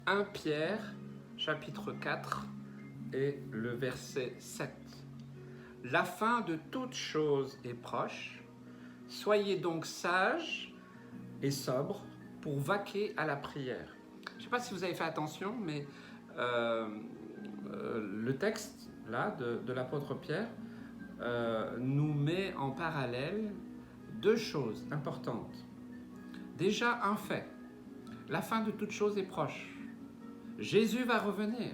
1 Pierre, chapitre 4 et le verset 7. La fin de toute chose est proche. Soyez donc sages et sobres pour vaquer à la prière. Je ne sais pas si vous avez fait attention, mais le texte là de l'apôtre Pierre nous met en parallèle deux choses importantes. Déjà un fait, la fin de toute chose est proche. Jésus va revenir.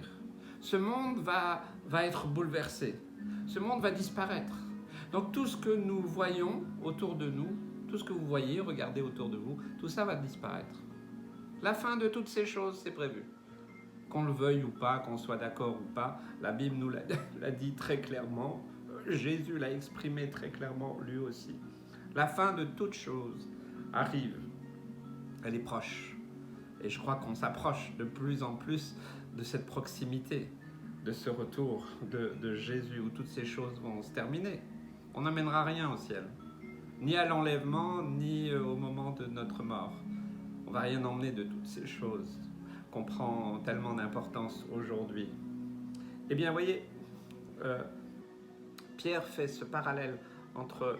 Ce monde va être bouleversé. Ce monde va disparaître. Donc tout ce que nous voyons autour de nous, tout ce que vous voyez, regardez autour de vous, tout ça va disparaître. La fin de toutes ces choses, c'est prévu. Qu'on le veuille ou pas, qu'on soit d'accord ou pas, la Bible nous l'a dit très clairement. Jésus l'a exprimé très clairement lui aussi. La fin de toutes choses arrive. Elle est proche. Et je crois qu'on s'approche de plus en plus de cette proximité, de ce retour de Jésus où toutes ces choses vont se terminer. On n'amènera rien au ciel, ni à l'enlèvement, ni au moment de notre mort. On ne va rien emmener de toutes ces choses qu'on prend tellement d'importance aujourd'hui. Eh bien, voyez, Pierre fait ce parallèle entre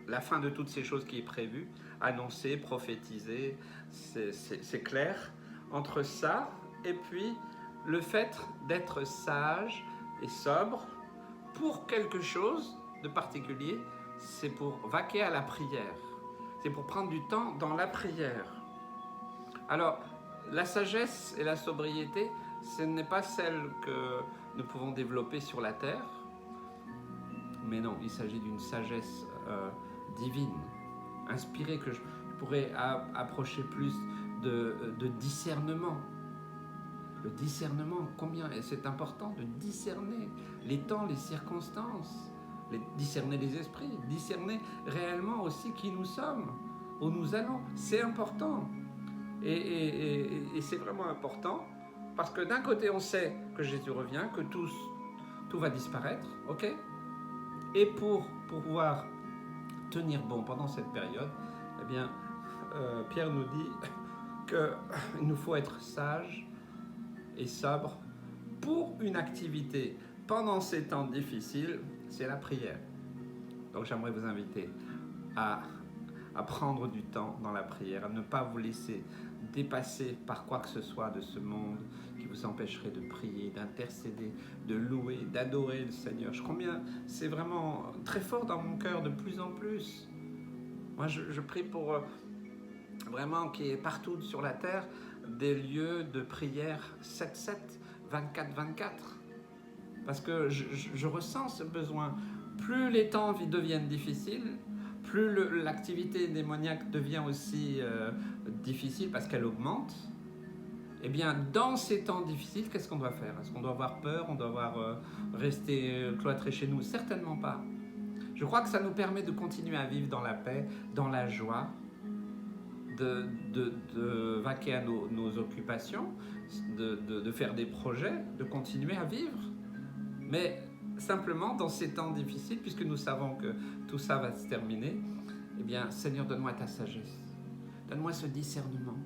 la fin de toutes ces choses qui est prévue, annoncée, prophétisée, c'est clair, entre ça et puis le fait d'être sage et sobre pour quelque chose de particulier, c'est pour vaquer à la prière, c'est pour prendre du temps dans la prière. Alors, la sagesse et la sobriété, ce n'est pas celle que nous pouvons développer sur la terre, mais non, il s'agit d'une sagesse divine, inspirée, que je pourrais approcher plus de discernement. Le discernement, combien c'est important de discerner les temps, les circonstances, discerner les esprits, discerner réellement aussi qui nous sommes, où nous allons, c'est important. Et c'est vraiment important, parce que d'un côté on sait que Jésus revient, que tout va disparaître, ok ? Et pour pouvoir tenir bon pendant cette période, eh bien, Pierre nous dit qu'il nous faut être sage et sobre pour une activité pendant ces temps difficiles, c'est la prière. Donc j'aimerais vous inviter à prendre du temps dans la prière, à ne pas vous laisser dépasser par quoi que ce soit de ce monde qui vous empêcherait de prier, d'intercéder, de louer, d'adorer le Seigneur. Je crois bien, c'est vraiment très fort dans mon cœur de plus en plus. Moi, je prie pour vraiment qu'il y ait partout sur la terre des lieux de prière 7-7, 24-24. Parce que je ressens ce besoin. Plus les temps deviennent difficiles, plus l'activité démoniaque devient aussi difficile parce qu'elle augmente. Eh bien, dans ces temps difficiles, qu'est-ce qu'on doit faire ? Est-ce qu'on doit avoir peur ? On doit rester cloîtré chez nous ? Certainement pas. Je crois que ça nous permet de continuer à vivre dans la paix, dans la joie, de vaquer à nos occupations, de faire des projets, de continuer à vivre. Mais simplement, dans ces temps difficiles, puisque nous savons que tout ça va se terminer, eh bien, Seigneur, donne-moi ta sagesse. Donne-moi ce discernement.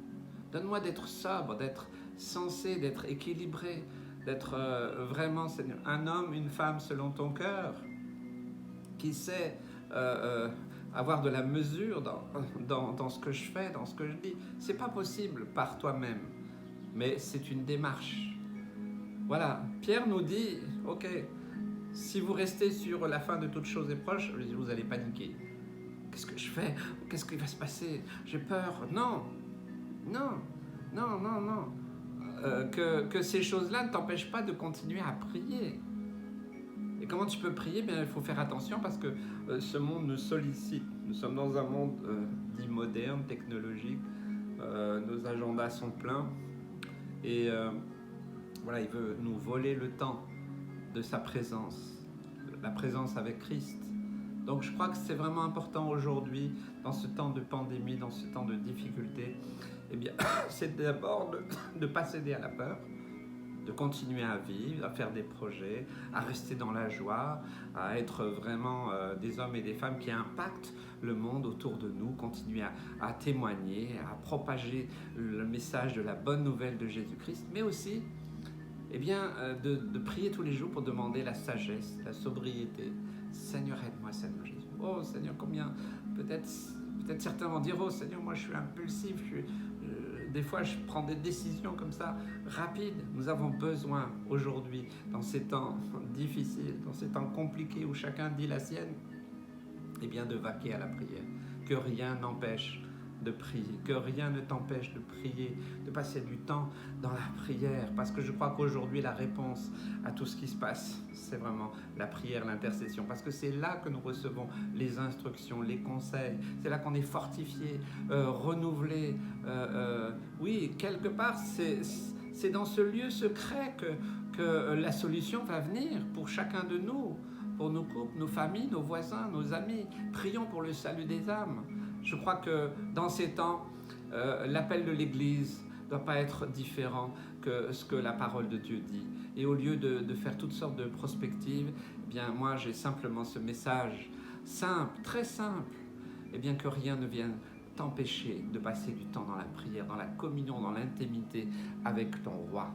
Donne-moi d'être sobre, d'être sensé, d'être équilibré, d'être vraiment, Seigneur, un homme, une femme selon ton cœur, qui sait avoir de la mesure dans ce que je fais, dans ce que je dis. C'est pas possible par toi-même, mais c'est une démarche. Voilà, Pierre nous dit, ok, si vous restez sur la fin de toute chose est proche, vous allez paniquer. Qu'est-ce que je fais ? Qu'est-ce qui va se passer ? J'ai peur. Non, non, non, non, non. Que ces choses-là ne t'empêchent pas de continuer à prier. Et comment tu peux prier ? Bien, il faut faire attention parce que ce monde nous sollicite. Nous sommes dans un monde dit moderne, technologique. Nos agendas sont pleins. Et voilà, il veut nous voler le temps de sa présence, la présence avec Christ. Donc je crois que c'est vraiment important aujourd'hui, dans ce temps de pandémie, dans ce temps de difficulté, eh bien, c'est d'abord de ne pas céder à la peur, de continuer à vivre, à faire des projets, à rester dans la joie, à être vraiment des hommes et des femmes qui impactent le monde autour de nous, continuer à témoigner, à propager le message de la bonne nouvelle de Jésus-Christ, mais aussi eh bien, de prier tous les jours pour demander la sagesse, la sobriété. Seigneur, aide-moi, Seigneur Jésus. Oh Seigneur, combien, peut-être certains vont dire, oh Seigneur, moi je suis impulsif, des fois je prends des décisions comme ça, rapides. Nous avons besoin aujourd'hui, dans ces temps difficiles, dans ces temps compliqués où chacun dit la sienne, eh bien de vaquer à la prière. Que rien n'empêche de prier, que rien ne t'empêche de prier, de passer du temps dans la prière, parce que je crois qu'aujourd'hui la réponse à tout ce qui se passe, c'est vraiment la prière, l'intercession, parce que c'est là que nous recevons les instructions, les conseils, c'est là qu'on est fortifié, renouvelé. Oui, quelque part, c'est dans ce lieu secret que la solution va venir pour chacun de nous, pour nos couples, nos familles, nos voisins, nos amis. Prions pour le salut des âmes. Je crois que dans ces temps, l'appel de l'Église ne doit pas être différent que ce que la parole de Dieu dit. Et au lieu de faire toutes sortes de prospectives, eh bien moi j'ai simplement ce message simple, très simple, eh bien que rien ne vienne t'empêcher de passer du temps dans la prière, dans la communion, dans l'intimité avec ton roi.